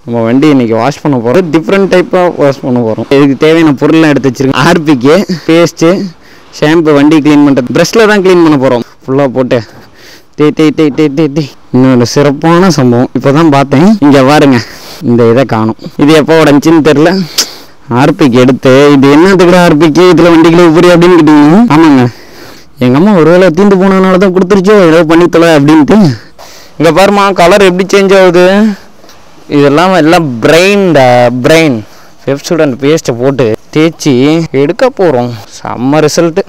நம்ம வண்டி இன்றைக்கி வாஷ் பண்ண போகிறோம். டிஃப்ரெண்ட் டைப்பாக வாஷ் பண்ண போகிறோம். இதுக்கு தேவையான பொருள்லாம் எடுத்து வச்சுருக்கேன். ஆர்பிக்கு, பேஸ்ட்டு, ஷாம்பு, வண்டி க்ளீன் பண்ணுறது, ப்ரெஷ்ஷில் தான் க்ளீன் பண்ண போகிறோம். ஃபுல்லாக போட்டு டே இன்னொரு சிறப்பான சம்பவம் இப்போ தான் பார்த்தேன். இங்கே பாருங்க, இந்த இதை காணும். இது எப்போ உடஞ்சின்னு தெரில. ஆர்பிக்கு எடுத்து இது என்னத்துக்குடா ஆர்பிக்கு இதில் வண்டிகளை உபரி அப்படின்னு கேட்டீங்க. ஆமாங்க, எங்கள் அம்மா ஒரு வேளை தீண்டு போனதுனால தான் கொடுத்துருச்சோ ஏதோ பண்ணித்தலை அப்படின்ட்டு. இங்கே பாருமா, கலர் எப்படி சேஞ்ச் ஆகுது. இதெல்லாம் எல்லாம் பிரெயின் பெப்சோடன்ட் பேஸ்ட்டை போட்டு தேய்ச்சி எடுக்க போகிறோம். செம்ம ரிசல்ட்டு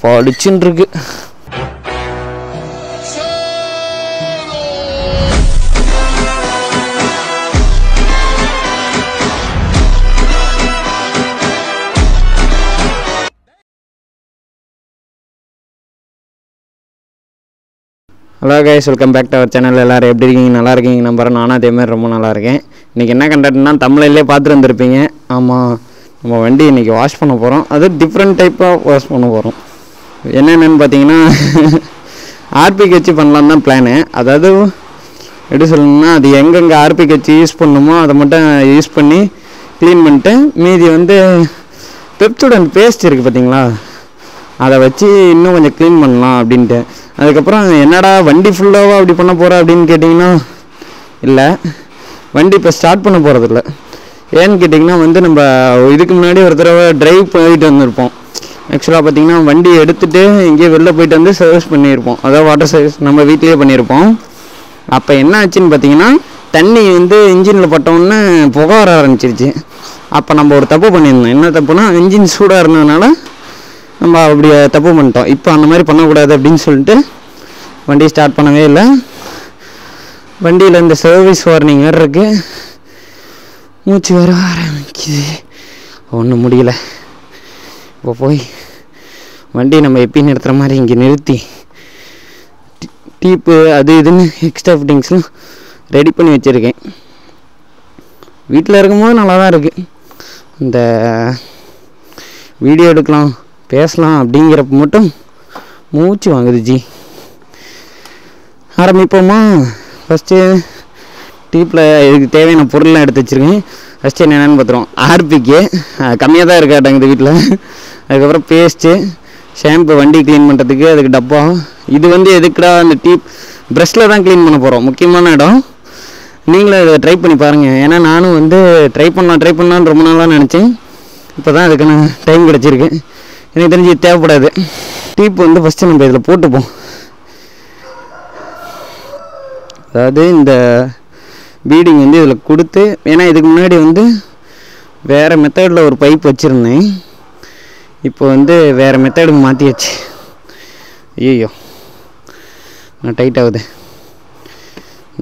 படிச்சுன்னு இருக்கு. Hello guys, welcome back to our channel. எல்லோரும் எப்படி இருக்கீங்க? நல்லா இருக்கீங்க நம்புறேன். நானும் அதேமாதிரி ரொம்ப நல்லா இருக்கேன். இன்றைக்கி என்ன கண்டென்ட்னா தமிழ்லேயே பார்த்துட்டு வந்துருப்பீங்க. ஆமாம், நம்ம வண்டி இன்றைக்கி வாஷ் பண்ண போகிறோம். அது டிஃப்ரெண்ட் டைப்பாக வாஷ் பண்ண போகிறோம். என்னென்னு பார்த்தீங்கன்னா ஆர்பிக்கு வச்சு பண்ணலான்னு தான் பிளானு. அதாவது எப்படி சொல்லணும்னா, அது எங்கெங்கே ஆர்பிக்கு வச்சு யூஸ் பண்ணணுமோ அதை மட்டும் யூஸ் பண்ணி க்ளீன் பண்ணிட்டு, மீதி வந்து பெப்சோடன்ட் பேஸ்ட் இருக்குது பார்த்தீங்களா, அதை வச்சு இன்னும் கொஞ்சம் க்ளீன் பண்ணலாம் அப்படின்ட்டு. அதுக்கப்புறம் என்னடா வண்டி ஃபுல்லாக அப்படி பண்ண போகிற அப்படின்னு கேட்டிங்கன்னா, இல்லை, வண்டி இப்போ ஸ்டார்ட் பண்ண போகிறதில்ல. ஏன்னு கேட்டிங்கன்னா வந்து நம்ம இதுக்கு முன்னாடி ஒரு தடவை ட்ரைவ் போயிட்டு வந்திருப்போம். ஆக்சுவலாக பார்த்திங்கன்னா வண்டி எடுத்துகிட்டு எங்கேயோ வெளில போயிட்டு வந்து சர்வீஸ் பண்ணியிருப்போம். அதாவது வாட்டர் சர்வீஸ் நம்ம வீட்டிலேயே பண்ணியிருப்போம். அப்போ என்ன ஆச்சுன்னு பார்த்தீங்கன்னா, தண்ணி வந்து இன்ஜினில் பட்டோன்னே புகை வர ஆரம்பிச்சிருச்சு. அப்போ நம்ம ஒரு தப்பு பண்ணியிருந்தோம். என்ன தப்புனா, இன்ஜின் சூடாக இருந்ததுனால நம்ம அப்படி தப்பு பண்ணிட்டோம். இப்போ அந்த மாதிரி பண்ணக்கூடாது அப்படின்னு சொல்லிட்டு வண்டி ஸ்டார்ட் பண்ணவே இல்லை. வண்டியில் இந்த சர்வீஸ் வார்னிங் வேறு இருக்குது. மூச்சு வேறு ஆரம்பிக்குது, ஒன்றும் முடியல. இப்போ போய் வண்டி நம்ம எப்பயும் நிறுத்துகிற மாதிரி இங்கே நிறுத்தி டீப்பு அது இதுன்னு எக்ஸ்ட்ரா ஃபிட்டிங்ஸ்லாம் ரெடி பண்ணி வச்சுருக்கேன். வீட்டில் இருக்கும்போது நல்லா தான் இருக்குது. இந்த வீடியோ எடுக்கலாம் பேசலாம் அப்படிங்கிறப்ப மட்டும் மூச்சு வாங்குது ஜி. ஆரம்பிப்போமா? ஃபஸ்ட்டு டீப்பில் இதுக்கு தேவையான பொருள்லாம் எடுத்து வச்சுருக்கேன். ஃபஸ்ட்டு என்னென்னு பார்த்துருவோம். ஆர்பிக்கு கம்மியாக தான் இருக்காட்டாங்குது வீட்டில். அதுக்கப்புறம் பேஸ்ட்டு, ஷாம்பு, வண்டி க்ளீன் பண்ணுறதுக்கு அதுக்கு டப்பா. இது வந்து எதுக்குடா அந்த டீப் ப்ரெஷ்ஷில் தான் க்ளீன் பண்ண போகிறோம். முக்கியமான இடம். நீங்களும் இதை ட்ரை பண்ணி பாருங்கள். ஏன்னா நானும் வந்து ட்ரை பண்ணலான்னு ரொம்ப நாளாக நினச்சேன். இப்போ தான் அதுக்கான டைம் கிடச்சிருக்கு. எனக்கு தெரிஞ்சு இது தேவைப்படாது. டீப் வந்து ஃபஸ்ட்டு நம்ம இதில் போட்டுப்போம். அதாவது இந்த பீடிங் வந்து இதில் கொடுத்து, ஏன்னா இதுக்கு முன்னாடி வந்து வேறு மெத்தடில் ஒரு பைப் வச்சுருந்தேன். இப்போ வந்து வேறு மெத்தடுக்கு மாற்றியாச்சு. ஐயோ, நான் டைட் ஆகுது.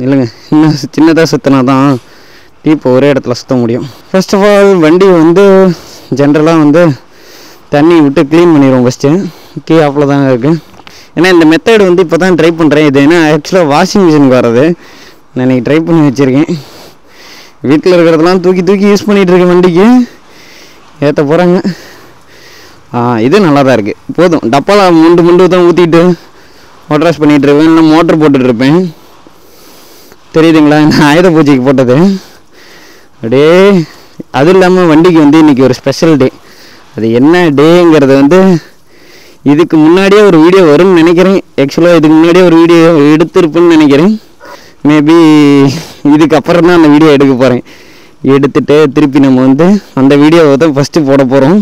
இல்லைங்க, இன்னும் சின்னதாக சுற்றினா தான் டீப்பை ஒரே இடத்துல சுற்ற முடியும். ஃபர்ஸ்ட் ஆஃப் ஆல் வண்டி வந்து ஜென்ரலாக வந்து தண்ணி விட்டு க்ளீன் பண்ணிடுவோம் ஃபஸ்ட்டு. கீ ஆஃபில் தாங்க இருக்குது. ஏன்னா இந்த மெத்தடு வந்து இப்போ தான் ட்ரை பண்ணுறேன். இது ஏன்னா ஆக்சுவலாக வாஷிங் மிஷினுக்கு வர்றது. நான் இன்றைக்கி ட்ரை பண்ணி வச்சுருக்கேன். வீட்டில் இருக்கிறதெல்லாம் தூக்கி யூஸ் பண்ணிகிட்ருக்கேன். வண்டிக்கு ஏற்ற போகிறாங்க. இது நல்லா தான் இருக்குது. போதும், டப்பாவில் முண்டு தான் ஊற்றிட்டு வாட்டர் வாஷ் பண்ணிகிட்ருப்பேன். இல்லை மோட்ரு போட்டுட்ருப்பேன். தெரியுதுங்களா, இந்த ஆயுத பூஜைக்கு போட்டது. அப்படியே அதுவும் இல்லாமல் வண்டிக்கு வந்து இன்றைக்கி ஒரு ஸ்பெஷல் டே. அது என்ன டேங்கிறது வந்து இதுக்கு முன்னாடியே ஒரு வீடியோ வரும்னு நினைக்கிறேன். ஆக்சுவலாக இதுக்கு முன்னாடியே ஒரு வீடியோ எடுத்திருப்பேன்னு நினைக்கிறேன். மேபி இதுக்கப்புறம் தான் அந்த வீடியோ எடுக்க போகிறேன். எடுத்துகிட்டு திருப்பி நம்ம வந்து அந்த வீடியோவை தான் ஃபஸ்ட்டு போட போகிறோம்.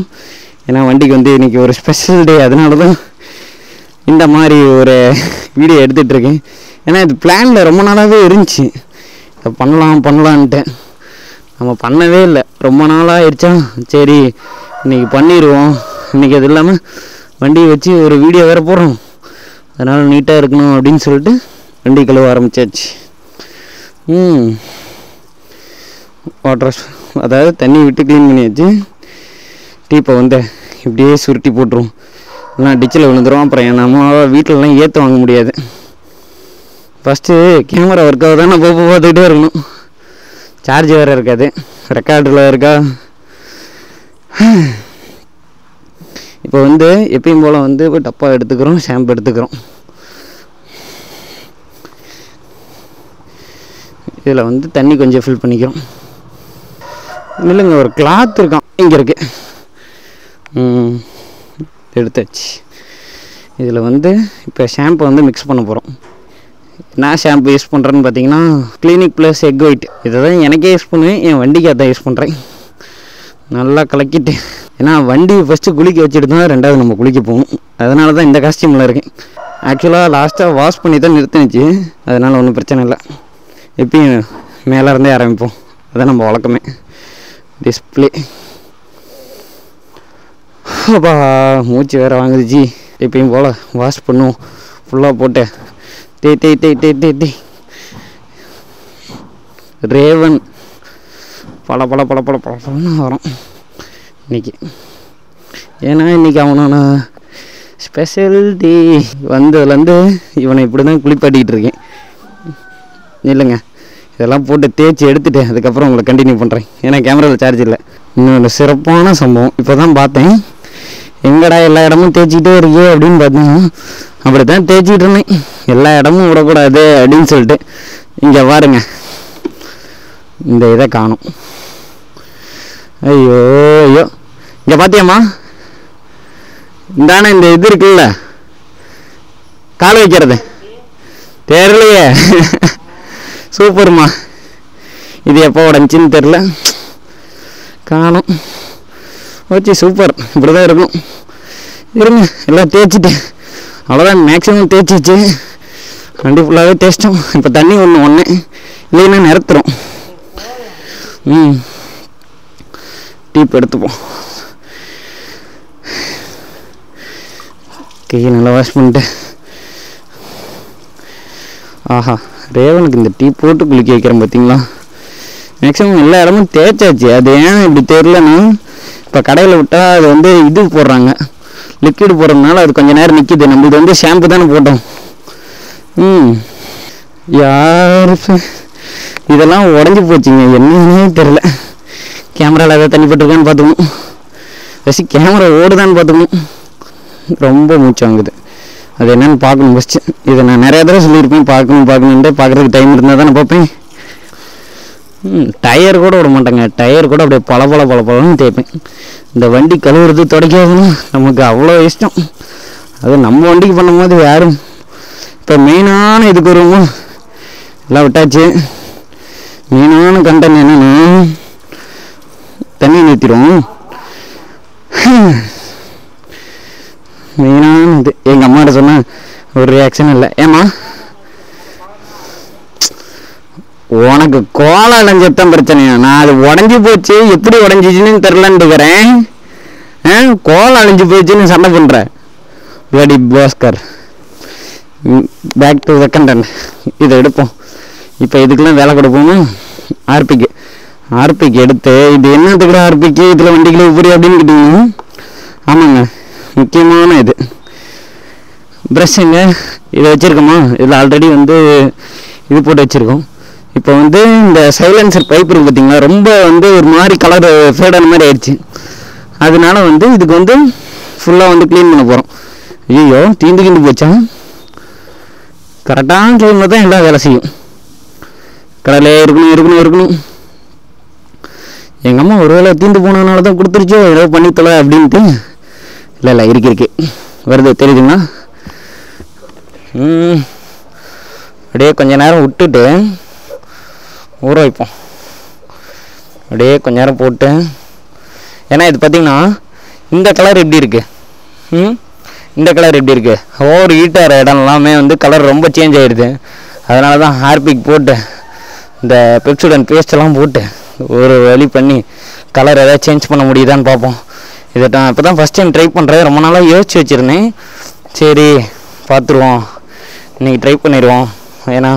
ஏன்னா வண்டிக்கு வந்து இன்றைக்கி ஒரு ஸ்பெஷல் டே. அதனால தான் இந்த மாதிரி ஒரு வீடியோ எடுத்துகிட்ருக்கேன். ஏன்னா இது பிளானில் ரொம்ப நாளாகவே இருந்துச்சு. இதை பண்ணலான்ட்டு நம்ம பண்ணவே இல்லை. ரொம்ப நாளாக ஆயிடுச்சா, சரி இன்றைக்கி பண்ணிடுவோம். இன்றைக்கி அது இல்லாமல் வண்டியை வச்சு ஒரு வீடியோ வேறு போடுறோம். அதனால் நீட்டாக இருக்கணும் அப்படின்னு சொல்லிட்டு வண்டி கழுவ ஆரம்பித்தாச்சு. வாட்டர் அதாவது தண்ணி விட்டு க்ளீன் பண்ணியாச்சு. டீப்பை வந்து இப்படியே சுருட்டி போட்டுருவோம். எல்லாம் டிச்சில் விழுந்துடும். அப்புறம் நம்ம வீட்டிலலாம் ஏற்ற வாங்க முடியாது. ஃபஸ்ட்டு கேமரா ஒர்க்காக தான் நம்ம பார்த்துக்கிட்டே இருக்கணும். சார்ஜ் வேறு இருக்காது. ரெக்கார்டில் இருக்கா. இப்போ வந்து எப்பயும் போல் வந்து டப்பா எடுத்துக்கிறோம், ஷாம்பு எடுத்துக்கிறோம். இதில் வந்து தண்ணி கொஞ்சம் ஃபில் பண்ணிக்கிறோம். இல்லைங்க, ஒரு கிளாத் இருக்கான் இங்கே இருக்கு. எடுத்தாச்சு. இதில் வந்து இப்போ ஷாம்பு வந்து மிக்ஸ் பண்ண போகிறோம். நான் ஷாம்பு யூஸ் பண்ணுறேன்னு பார்த்தீங்கன்னா கிளினிக் ப்ளஸ் எக் ஒயிட். இதை தான் எனக்கே யூஸ் பண்ணுவேன், என் வண்டிக்கு அதான் யூஸ் பண்ணுறேன். நல்லா கலக்கிட்டு, ஏன்னா வண்டி ஃபஸ்ட்டு குளிக்க வச்சுட்டு தான் ரெண்டாவது நம்ம குளிக்க போகணும். அதனால தான் இந்த காஸ்டியூமில் இருக்கேன். ஆக்சுவலாக லாஸ்ட்டாக வாஷ் பண்ணி தான் நிறுத்தினுச்சு, அதனால் ஒன்றும் பிரச்சனை இல்லை. எப்பயும் மேலே இருந்தே ஆரம்பிப்போம், அதான் நம்ம வழக்கமே. டிஸ்பிளே அப்பா மூச்சு வேறு வாங்குதுச்சு. எப்பயும் போல் வாஷ் பண்ணுவோம். ஃபுல்லாக போட்டு டே ரேவன் பல வரும் இன்னைக்கு. ஏன்னா இன்றைக்கி அவனோட ஸ்பெஷல் டே வந்ததுலேருந்து இவனை இப்படி தான் குளிப்பாட்டிக்கிட்டு இருக்கேன். இல்லைங்க, இதெல்லாம் போட்டு தேய்ச்சி எடுத்துகிட்டு அதுக்கப்புறம் உங்களை கண்டினியூ பண்ணுறேன். ஏன்னா கேமராவில் சார்ஜ் இல்லை. இன்னொரு சிறப்பான சம்பவம் இப்போ தான் பார்த்தேன். எங்கடா எல்லா இடமும் தேய்ச்சிக்கிட்டே இருக்கே அப்படின்னு பார்த்தேன். அப்படி தான் தேய்ச்சிக்கிட்டு இருந்தேன். எல்லா இடமும் விடக்கூடாது அப்படின்னு சொல்லிட்டு. இங்கே பாருங்க, இந்த இதை காணும். ஐயோ ஐயோ, இங்கே பார்த்தியாம்மா, இந்தானே இந்த இது இருக்குல்ல கால் வைக்கிறது, தெரியலையே. சூப்பர்மா. இது எப்போ உடஞ்சின்னு தெரில, காணும். Okay super. இப்படி தான் இருக்கும். இருங்க எல்லாம் தேய்ச்சிட்டு அவ்வளோதான். மேக்ஸிமம் தேய்ச்சிச்சு, வண்டி ஃபுல்லாகவே தேய்ச்சிட்டோம். இப்போ தண்ணி ஒன்று இல்லைன்னா நிறுத்துறோம். டீப் எடுத்துப்போம். கையை நல்லா வாஷ் பண்ணிட்டு. ஆஹா, ரேவனுக்கு இந்த டீ போட்டு குளிக்க வைக்கிறேன் பார்த்தீங்களா. மேக்ஸிமம் எல்லா இடமும் தேய்ச்சாச்சு. அது ஏன் இப்படி தெரிலன்னா, இப்போ கடையில் விட்டால் அது வந்து இது போடுறாங்க, லிக்விட் போடுறதுனால அது கொஞ்சம் நேரம் நிற்கிது. நம்மளுக்கு வந்து ஷாம்பு தானே போட்டோம். யார் இதெல்லாம் உடஞ்சி போச்சுங்க, என்னன்னே தெரில. கேமராவில் ஏதாவது தண்ணி போட்டிருக்கான்னு பார்த்துக்கணும். ஃபஸ்ட்டு கேமரா ஓடுதான்னு பார்த்துக்கணும். ரொம்ப மூச்சு வாங்குது. அது என்னென்னு பார்க்கணும் ஃபஸ்ட்டு. இதை நான் நிறையா தடவை சொல்லியிருப்பேன், பார்க்கணுன்ட்டு. பார்க்குறதுக்கு டைம் இருந்தால் தானே பார்ப்பேன். டயர் கூட விட மாட்டேங்க. டயர் கூட அப்படியே பழன்னு தேய்ப்பேன். இந்த வண்டி கழுவுறது துடைக்காதுன்னா நமக்கு அவ்வளோ இஷ்டம். அது நம்ம வண்டிக்கு பண்ணும்போது யாரும். இப்போ மெயினான இதுக்கு வருவோமோ எல்லாம் விட்டாச்சு. மெயினான கண்டென்ட் என்னென்னா தண்ணி நிறுத்திடுவோம். மெயினான இது எங்கள் அம்மாட்ட சொன்னால் ஒரு ரியாக்ஷன் இல்லை. ஏம்மா, உனக்கு கோலம் அடைஞ்சதான் பிரச்சனையா? நான் அது உடஞ்சி போச்சு, எப்படி உடஞ்சிச்சுன்னு தெரிலன்னு இருக்கிறேன். கோலம் அழிஞ்சு போச்சுன்னு சண்டை பண்ணுற வெடி Bhaskar. Back to the content. இதை எடுப்போம். இப்போ இதுக்கெல்லாம் வேலை கொடுப்போமா? ஆர்பிக்கு எடுத்து இது என்னத்துக்கு ஆர்பிக்கு இதில் வண்டிகளை உபரி அப்படின்னு கேட்டீங்கன்னா, ஆமாங்க, முக்கியமான இது ப்ரஷ்ஷுங்க. இதை வச்சுருக்கோமா, இதில் ஆல்ரெடி வந்து இது போட்டு வச்சுருக்கோம். இப்போ வந்து இந்த சைலன்சர் பைப் இருக்குது பார்த்தீங்களா, ரொம்ப வந்து ஒரு மாதிரி கலர் ஃபேடான மாதிரி ஆயிடுச்சு. அதனால வந்து இதுக்கு வந்து ஃபுல்லாக வந்து க்ளீன் பண்ண போகிறோம். ஐயோ, தீந்து போச்சா? கரெக்டான டைமில் தான் எல்லாம் வேலை செய்யும். கடலே இருக்கணும். எங்கள் அம்மா ஒரு வேளை தீந்து போனதுனால தான் கொடுத்துருச்சோ, ஏதோ பண்ணித்தல அப்படின்ட்டு. இல்லை இருக்கு வருது, தெரியுதுங்களா? அப்படியே கொஞ்ச நேரம் விட்டுட்டு ஊற வைப்போம். அப்படியே கொஞ்ச நேரம் போட்டு. ஏன்னா இது பார்த்திங்கன்னா இந்த கலர் எப்படி இருக்குது, இந்த கலர் எப்படி இருக்குது, ஓவர் ஹீட்டாகிற இடம் எல்லாமே வந்து கலர் ரொம்ப சேஞ்ச் ஆகிடுது. அதனால தான் ஹார்பிக் போட்டு இந்த பெப்சோடன் பேஸ்டெல்லாம் போட்டு ஒரு வழி பண்ணி கலர் எதாவது சேஞ்ச் பண்ண முடியுதான்னு பார்ப்போம். இதை நான் இப்போ தான் ஃபஸ்ட் டைம் ட்ரை பண்ணுறேன். ரொம்ப நாளாக யோசிச்சு வச்சுருந்தேன். சரி பார்த்துருவோம், இன்றைக்கி ட்ரை பண்ணிடுவோம். ஏன்னா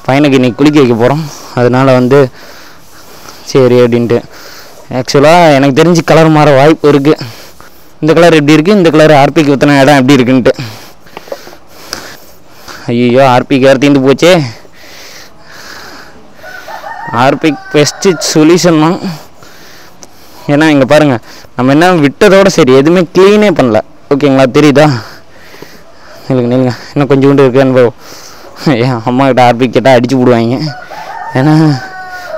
பையனுக்கு இன்றைக்கி குளிக்க வைக்க போகிறோம். அதனால் வந்து சரி அப்படின்ட்டு. ஆக்சுவலாக எனக்கு தெரிஞ்சு கலர் மாற வாய்ப்பு இருக்குது. இந்த கலர் எப்படி இருக்குது, இந்த கலர் ஆர்பிக்கு ஊற்றின இடம் எப்படி இருக்குன்ட்டு. ஐயோ, ஆர்பிக்கு வேறு தீர்ந்து போச்சே. ஆர்பிக் பெஸ்ட்டு சொல்யூஷன் தான். ஏன்னா இங்கே பாருங்கள், நம்ம என்ன விட்டதோடு சரி எதுவுமே க்ளீனே பண்ணல. ஓகேங்களா, தெரியுதா? இல்லைங்க இன்னும் கொஞ்சம் கொண்டு இருக்கு அனுபவம். ஏன் அம்மா கிட்ட ஆர்பிக் கேட்டால் அடிச்சு விடுவாங்க. ஏன்னா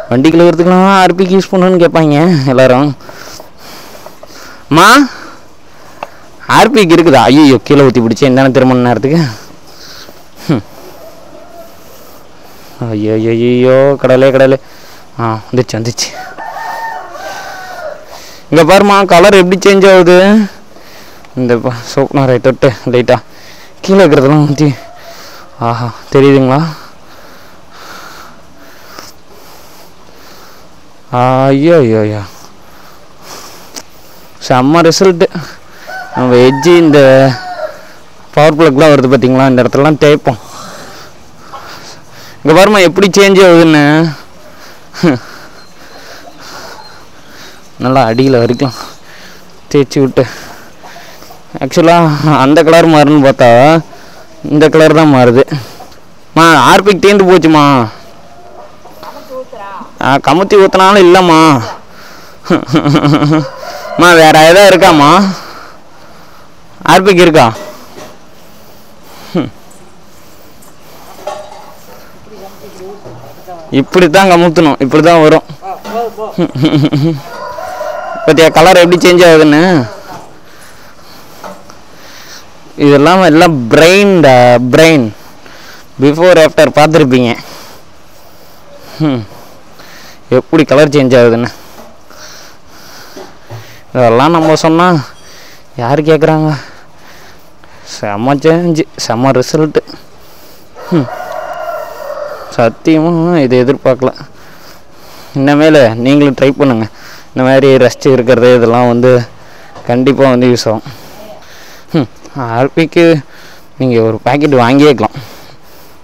வண்டி கழுவுறதுக்குலாம் ஆர்பிக்கு யூஸ் பண்ணணும்னு கேட்பாங்க எல்லோரும். அம்மா ஆர்பிக்கு இருக்குதா? ஐயோ கீழே ஊற்றி பிடிச்சி என்னென்ன திரும்ப நேரத்துக்கு. ஐயோ ஐயோ கடலே கடலே. வந்துச்சு. இங்கே பாருமா கலர் எப்படி சேஞ்ச் ஆகுது. இந்த சோப்னாரை தொட்டு லைட்டாக கீழே இருக்கிறதெல்லாம் ஊற்றி. ஆஹா தெரியுதுங்களா? ஐயோ ஐயோ ஐயோ செம்ம ரிசல்ட்டு. நம்ம எட்ஜி இந்த பவர் ப்ளக்லாம் வருது பார்த்தீங்களா, இந்த இடத்துலலாம் தேய்ப்போம். இங்கே பாருமா எப்படி சேஞ்ச் ஆகுதுன்னு. நல்லா அடியில் வரைக்கும் தேய்ச்சி விட்டு. ஆக்சுவலாக அந்த கலர் மாறுன்னு பார்த்தா இந்த கலர் தான் மாறுது. ஆர்பிக் தீர்ந்து போச்சுமா. கமுத்தி ஊற்றினாலும் இல்லைம்மா. வேற எதாவது இருக்காம்மா? ஆர்பிக் இருக்கா? இப்படி தான் கமுத்தணும், இப்படி தான் வரும். பத்தியா கலர் எப்படி சேஞ்ச் ஆகுதுன்னு. இதெல்லாம் எல்லாம் பிரெயின் பிஃபோர் ஆஃப்டர் பார்த்துருப்பீங்க எப்படி கலர் சேஞ்ச் ஆகுதுன்னு. இதெல்லாம் நம்ம சொன்னால் யார் கேட்குறாங்க? செம்ம சேஞ்சு, செம்ம ரிசல்ட்டு. சத்தியமாக இது எதிர்பார்க்கல. இனிமேல் நீங்களும் ட்ரை பண்ணுங்கள். இந்த மாதிரி ரெஸ்ட் இருக்கிறது இதெல்லாம் வந்து கண்டிப்பாக வந்து யூஸ் ஆகும். ஆர்பிக்கு நீங்கள் ஒரு பேக்கெட் வாங்கியேக்கலாம்.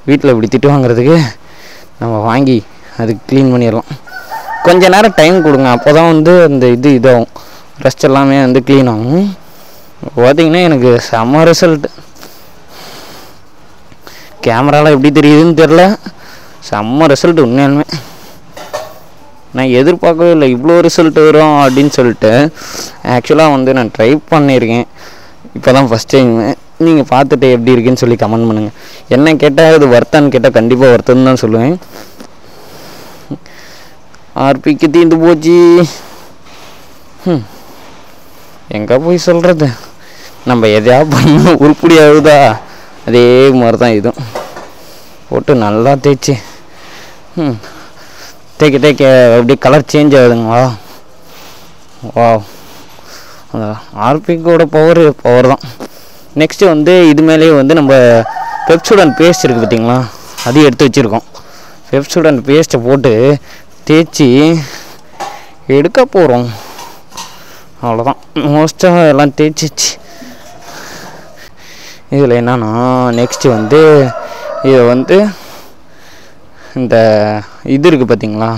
வீட்டில் இப்படி திட்டு வாங்குறதுக்கு நம்ம வாங்கி அதுக்கு க்ளீன் பண்ணிடலாம். கொஞ்ச நேரம் டைம் கொடுங்க, அப்போ தான் வந்து அந்த இதாகும், ரெஸ்ட் எல்லாமே வந்து க்ளீன் ஆகும். பார்த்திங்கன்னா எனக்கு செம்ம ரிசல்ட்டு. கேமராவில் எப்படி தெரியுதுன்னு தெரில, செம்ம ரிசல்ட். உண்மையாலுமே நான் எதிர்பார்க்கவே இல்லை இவ்வளோ ரிசல்ட் வரும் அப்படின்னு சொல்லிட்டு. ஆக்சுவலாக வந்து நான் ட்ரை பண்ணியிருக்கேன், இப்போ தான் ஃபஸ்ட் டைம். நீங்கள் பார்த்துட்டு எப்படி இருக்குன்னு சொல்லி கமெண்ட் பண்ணுங்கள். என்ன கேட்டால் இது வர்த்தான்னு கேட்டால் கண்டிப்பாக வர்த்தன்னு தான் சொல்லுவேன். ஆர்பிக்கு தீர்ந்து போச்சு. எங்கே போய் சொல்கிறது? நம்ம எதையா பண்ண உருப்படி ஆகுதா, அதே மாதிரி தான் இதுவும். போட்டு நல்லா தேய்ச்சி தேய்க்க அப்படியே கலர் சேஞ்ச் ஆகுதுங்களா? வா, ஆர்பிக்கோட பவர் தான். நெக்ஸ்ட்டு வந்து இது மேலேயே வந்து நம்ம பெப்சோடன்ட் பேஸ்ட் இருக்குது பார்த்தீங்களா, அதையும் எடுத்து வச்சுருக்கோம். பெப்சோடன்ட் பேஸ்ட்டை போட்டு தேய்ச்சி எடுக்க போகிறோம். அவ்வளோதான், மோஸ்ட்டாக எல்லாம் தேய்ச்சிச்சு. இதில் என்னன்னா நெக்ஸ்ட்டு வந்து இதை வந்து இந்த இது இருக்குது பார்த்தீங்களா,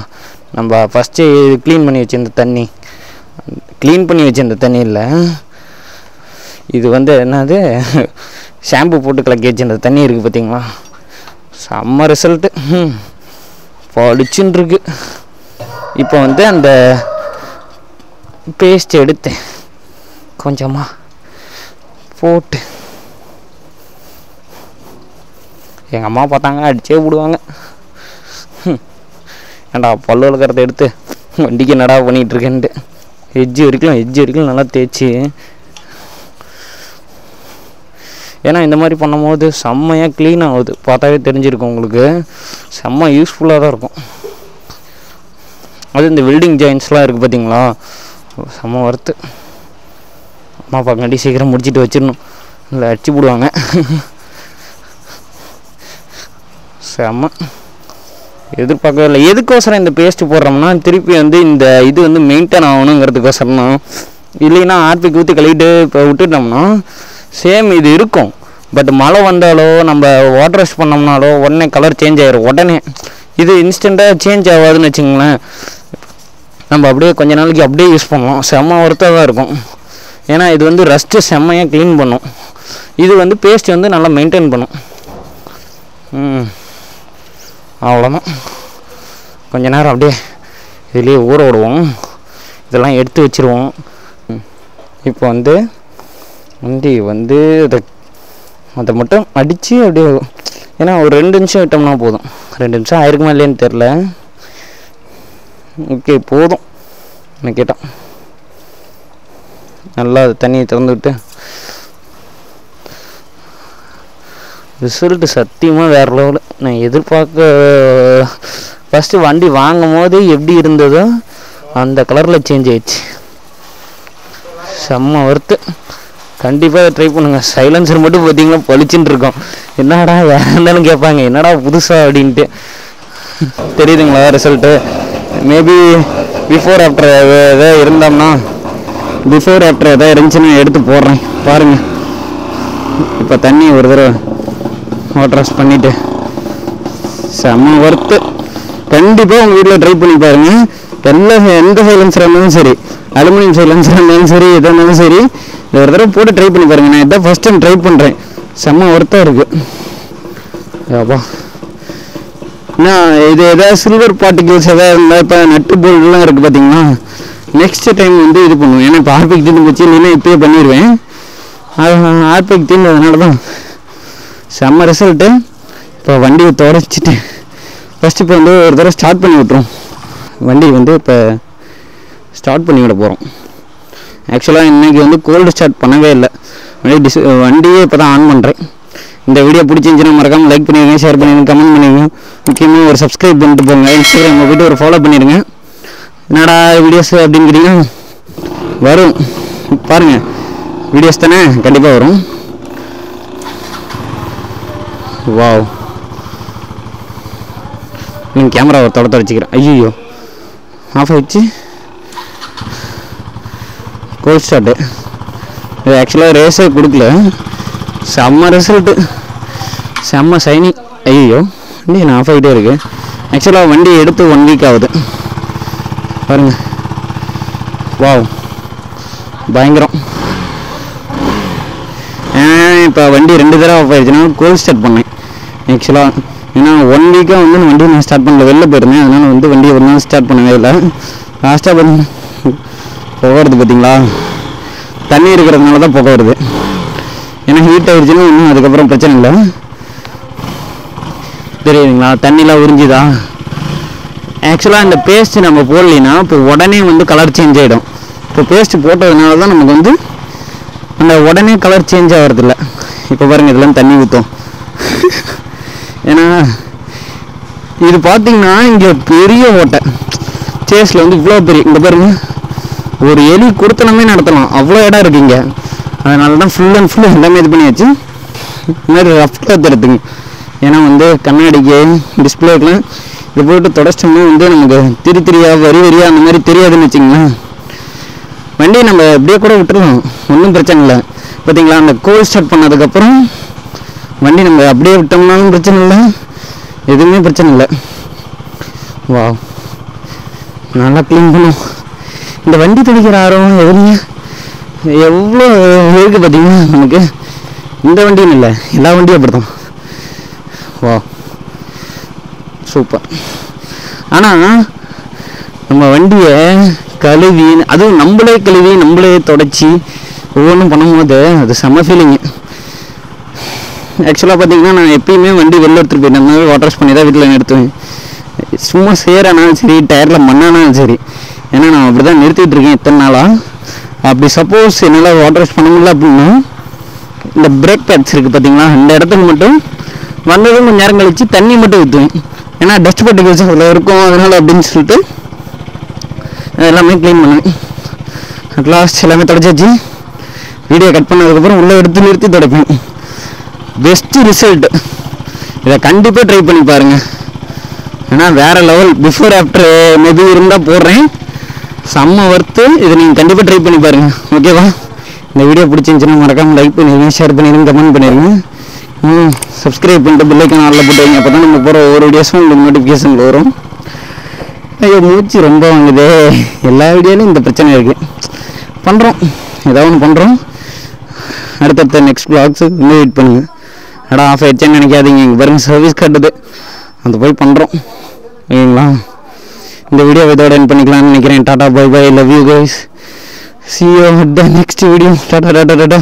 நம்ம ஃபஸ்ட்டு க்ளீன் பண்ணி வச்சுருந்த தண்ணி, க்ளீன் பண்ணி வச்சுருந்த தண்ணி இல்லை, இது வந்து என்னது ஷாம்பு போட்டு கலக்கி வச்சுருந்த தண்ணி இருக்குது பார்த்தீங்களா, செம்ம ரிசல்ட்டு. பளிச்சுன்னு இருக்கு. இப்போ வந்து அந்த பேஸ்ட் எடுத்து கொஞ்சமாக போட்டு எங்கள் அம்மா பார்த்தாங்க அடிச்சே விடுவாங்க. ஏன்டா பல்லு வளர்க்குறத எடுத்து வண்டிக்கு என்னடா பண்ணிகிட்ருக்கேன்ட்டு எஜ்ஜு வரைக்கும் நல்லா தேய்ச்சி. ஏன்னா இந்த மாதிரி பண்ணும்போது செம்மையாக க்ளீன் ஆகுது, பார்த்தாவே தெரிஞ்சிருக்கும் உங்களுக்கு. செம்ம யூஸ்ஃபுல்லாக தான் இருக்கும். அது இந்த வெல்டிங் ஜாயின்ஸ்லாம் இருக்குது பார்த்தீங்களா, செம்ம ஒர்த்து. அம்மா பார்க்காண்டி சீக்கிரம் முடிச்சுட்டு வச்சிடணும், இல்லை அடிச்சு போடுவாங்க. செம்ம எதிர்பார்க்கவே இல்லை. எதுக்கோசரம் இந்த பேஸ்ட்டு போடுறோம்னா திருப்பி வந்து இந்த இது வந்து மெயின்டைன் ஆகணுங்கிறதுக்கோசரம் தான். இல்லைன்னா ஆர்பிக்கு ஊற்றி கழுவிட்டு இப்போ விட்டுட்டோம்னா சேம் இது இருக்கும். பட் மழை வந்தாலோ நம்ம வாட்டர் வாஷ் பண்ணோம்னாலோ உடனே கலர் சேஞ்ச் ஆகிடும். உடனே இது இன்ஸ்டண்ட்டாக சேஞ்ச் ஆகாதுன்னு வச்சுங்களேன். நம்ம அப்படியே கொஞ்ச நாளைக்கு அப்படியே யூஸ் பண்ணுவோம், செம்ம ஒர்த்தாக தான் இருக்கும். ஏன்னா இது வந்து ரஸ்ட்டு செம்மையாக க்ளீன் பண்ணும். இது வந்து பேஸ்ட் வந்து நல்லா மெயின்டைன் பண்ணும். அவ்வளோதான். கொஞ்ச நேரம் அப்படியே இதுலேயே ஊற விடுவோம், இதெல்லாம் எடுத்து வச்சுருவோம். இப்போ வந்து வண்டி வந்து அதை மட்டும் அடித்து அப்படியே, ஏன்னா ஒரு 2 நிமிஷம் விட்டோம்னா போதும். 2 நிமிஷம் ஆயிருக்குமா இல்லையான்னு தெரில. ஓகே போதும் என்ன கேட்டான். நல்லா தண்ணியை திறந்து விட்டு ரிசல்ட்டு சத்தியமாக வேறு லெவலு. நான் எதிர்பார்க்க ஃபஸ்ட்டு வண்டி வாங்கும் போது எப்படி இருந்ததோ அந்த கலரில் சேஞ்ச் ஆயிடுச்சு. செம்ம ஒர்த்து. கண்டிப்பாக ட்ரை பண்ணுங்கள். சைலன்சர் மட்டும் பார்த்தீங்கன்னா பளிச்சுட்டு இருக்கோம். என்னடா வேறு இருந்தாலும் கேட்பாங்க என்னடா புதுசாக அப்படின்ட்டு. தெரியுதுங்களா ரிசல்ட்டு? மேபி பிஃபோர் ஆஃப்டர் எதாவது இருந்தோம்னா பிஃபோர் ஆஃப்டர் எதாவது இருந்துச்சுன்னா எடுத்து போடுறேன் பாருங்கள். இப்போ தண்ணி ஒரு தடவை வாட்டர் வாஷ் பண்ணிவிட்டு செம்ம ஒர்த்து. கண்டிப்பாக உங்கள் வீட்டில் ட்ரை பண்ணி பாருங்கள். எந்த சைலன்சராக இருந்தாலும் சரி, அலுமினியம் சைலன்சராக இருந்தாலும் சரி, எதாக இருந்தாலும் சரி, இது ஒரு தடவை போட்டு ட்ரை பண்ணி பாருங்கள். நான் இதான் ஃபஸ்ட் டைம் ட்ரை பண்ணுறேன். செம்ம ஒர்த்தாக இருக்குது. அப்பா இது எதாவது சில்வர் பார்ட்டிகிள்ஸ் எதாவது இருந்தால் இப்போ நட்டு போல்டெலாம் இருக்குது பார்த்தீங்கன்னா நெக்ஸ்ட் டைம் இது பண்ணுவேன். ஏன்னா இப்போ ஆர்பிக் தீர்ந்து போச்சு இல்லைன்னா இப்போயே பண்ணிடுவேன். அது ஆர்பிக் தீர்ந்ததுனால தான் செம்ம ரிசல்ட்டு. இப்போ வண்டியை தொடச்சிட்டு ஃபஸ்ட்டு இப்போ ஒரு தடவை ஸ்டார்ட் பண்ணி விட்ருவோம். வண்டி இப்போ ஸ்டார்ட் பண்ணி விட போகிறோம். ஆக்சுவலாக இன்றைக்கி கோல்டு ஸ்டார்ட் பண்ணவே இல்லை. வண்டியே இப்போ தான் ஆன் பண்ணுறேன். இந்த வீடியோ பிடிச்சிருந்துச்சுன்னா மறக்காமல் லைக் பண்ணிடுங்க, ஷேர் பண்ணிடுங்க, கமெண்ட் பண்ணிடுங்க. முக்கியமாக ஒரு சப்ஸ்கிரைப் பண்ணிட்டு போங்க. இன்ஸ்டாகிராம் போய்ட்டு ஒரு ஃபாலோ பண்ணிடுங்க. என்னடா வீடியோஸ் அப்படிங்கிறீங்க வரும் பாருங்கள். வீடியோஸ் தானே கண்டிப்பாக வரும். வாவ் நீங்கள் கேமரா ஒரு தொடச்சிக்கிறேன். ஐயோ ஆஃப் ஆகிடுச்சு. Cold start. இது ஆக்சுவலாக ரேஸே கொடுக்கல. செம்ம ரிசல்ட்டு, செம்ம சைனிங். ஐயோ வண்டி நான் ஆஃப் ஆகிட்டே இருக்கு. ஆக்சுவலாக வண்டி எடுத்து 1 வீக் ஆகுது பாருங்கள். வாவ் பயங்கரம். இப்போ வண்டி 2 தடவை ஆஃப் ஆகிடுச்சுன்னா கோல்ட் ஸ்டார்ட் பண்ணேன் ஆக்சுவலாக. ஏன்னா 1 வீக்காக வண்டி நான் ஸ்டார்ட் பண்ணல, வெளில போயிருந்தேன். அதனால் வண்டியை ஒரு நாள் ஸ்டார்ட் பண்ணவே இல்லை. லாஸ்ட்டாக பண்ணி புகை வருது பார்த்தீங்களா? தண்ணி இருக்கிறதுனால தான் புகை வருது. ஏன்னா ஹீட் ஆகிடுச்சுன்னா இன்னும் அதுக்கப்புறம் பிரச்சனை இல்லை. தெரியுதுங்களா தண்ணிலாம் உறிஞ்சிதா? ஆக்சுவலாக இந்த பேஸ்ட்டு நம்ம போடலைன்னா இப்போ உடனே கலர் சேஞ்ச் ஆகிடும். இப்போ பேஸ்ட்டு போட்டதுனால தான் நமக்கு அந்த உடனே கலர் சேஞ்ச் ஆகிறதில்ல. இப்போ பாருங்கள் இதெல்லாம் தண்ணி ஊற்றும். ஏன்னா இது பார்த்தீங்கன்னா இங்கே பெரிய ஓட்டை சேஸில் இவ்வளோ பெரிய, இங்கே பாருங்கள் ஒரு எலி கொடுத்தனமே நடத்தலாம் அவ்வளோ இடம் இருக்குங்க. அதனால தான் ஃபுல் அண்ட் ஃபுல் எல்லாமே இது பண்ணியாச்சு. இந்த மாதிரி ரஃப்டாக தருதுங்க. ஏன்னா கண்ணாடிக்கு டிஸ்பிளேக்கெலாம் இது போட்டு தொடச்சிட்டோம்னா நமக்கு திரியாக வரியாக அந்த மாதிரி தெரியாதுன்னு வச்சிங்களேன். வண்டியை நம்ம எப்படியே கூட விட்டுருலாம், ஒன்றும் பிரச்சனை இல்லை. பார்த்தீங்களா அந்த கோல்ட் ஸ்டார்ட் பண்ணதுக்கப்புறம் வண்டி நம்ம அப்படியே விட்டோம்னாலும் பிரச்சனை இல்லை, எதுவுமே பிரச்சனை இல்லை. வா நல்லா க்ளீன் பண்ணும். இந்த வண்டி துடிக்கிற ஆர்வம் எவ்வளோ இருக்குது பார்த்தீங்கன்னா நமக்கு. இந்த வண்டியும் இல்லை, எல்லா வண்டியும் அப்படி தான். வா சூப்பர். ஆனால் நம்ம வண்டியை கழுவி, அதுவும் நம்மளே கழுவி நம்மளே தொடச்சி ஒவ்வொன்றும் பண்ணும்போது அது செம்ம ஃபீலிங்கு. ஆக்சுவலாக பார்த்தீங்கன்னா நான் எப்பயுமே வண்டி வெளில எடுத்துகிட்டு போயிட்டேன், வாட்டர் வாஷ் பண்ணி தான் வீட்டில் நிறுத்துவேன். சும்மா சேரானாலும் சரி, டயரில் மண்ணானாலும் சரி. ஏன்னா நான் அப்படி தான் நிறுத்திட்டு இருக்கேன் இத்தனை நாளாக. அப்படி சப்போஸ் என்னால் வாட்டர் வாஷ் பண்ண முடியல அப்படின்னா இந்த பிரேக் பேட்ஸ் இருக்குது பார்த்தீங்களா, இந்த இடத்துக்கு மட்டும் வந்ததும் கொஞ்சம் நேரம் கழித்து தண்ணி மட்டும் ஊற்றுவேன். ஏன்னா டஸ்ட் பார்ட்டிகல்ஸ் அதில் இருக்கும், அதனால் அப்படின்னு சொல்லிட்டு எல்லாமே க்ளீன் பண்ணுவேன். அட்லாஸ்ட் எல்லாமே தொடச்சாச்சு. வீடியோ கட் பண்ணதுக்கப்புறம் உள்ளே எடுத்து நிறுத்தி துடைப்பேன். Best result. இதை கண்டிப்பாக ட்ரை பண்ணி பாருங்கள். ஏன்னா வேறு லெவல். பிஃபோர் ஆஃப்டர் மேபி இருந்தால் போடுறேன். செம்ம ஒர்த்து. இதை நீங்கள் கண்டிப்பாக ட்ரை பண்ணி பாருங்கள். ஓகேவா? இந்த வீடியோ பிடிச்சிருந்துச்சுன்னா மறக்காமல் லைக் பண்ணிடுங்க, ஷேர் பண்ணிடுங்க, கமெண்ட் பண்ணிடுங்க. சப்ஸ்கிரைப் பண்ணிட்டு பெல் ஐக்கான் ஆல்ல போட்டு வைங்க. அப்போ தான் நம்ம போகிற ஒவ்வொரு வீடியோஸும் உங்களுக்கு நோட்டிஃபிகேஷன் வரும். ஐயோ மூச்சு ரொம்ப வாங்குது. எல்லா வீடியோலையும் இந்த பிரச்சனை இருக்குது. பண்ணுறோம், ஏதாவது ஒன்று பண்ணுறோம். அடுத்தடுத்த நெக்ஸ்ட் வ்ளாக்ஸு வெயிட் பண்ணுங்கள். இடம் ஆஃப் ஆகிடுச்சேன்னு நினைக்காதீங்க. இங்கே பாருங்கள் சர்வீஸ் காட்டுது, அந்த போய் பண்ணுறோம். ஓகேங்களா? இந்த வீடியோ இதோட எண்ட் பண்ணிக்கலாம்னு நினைக்கிறேன். Tata bye bye, love you guys. See you at the next video. Tata.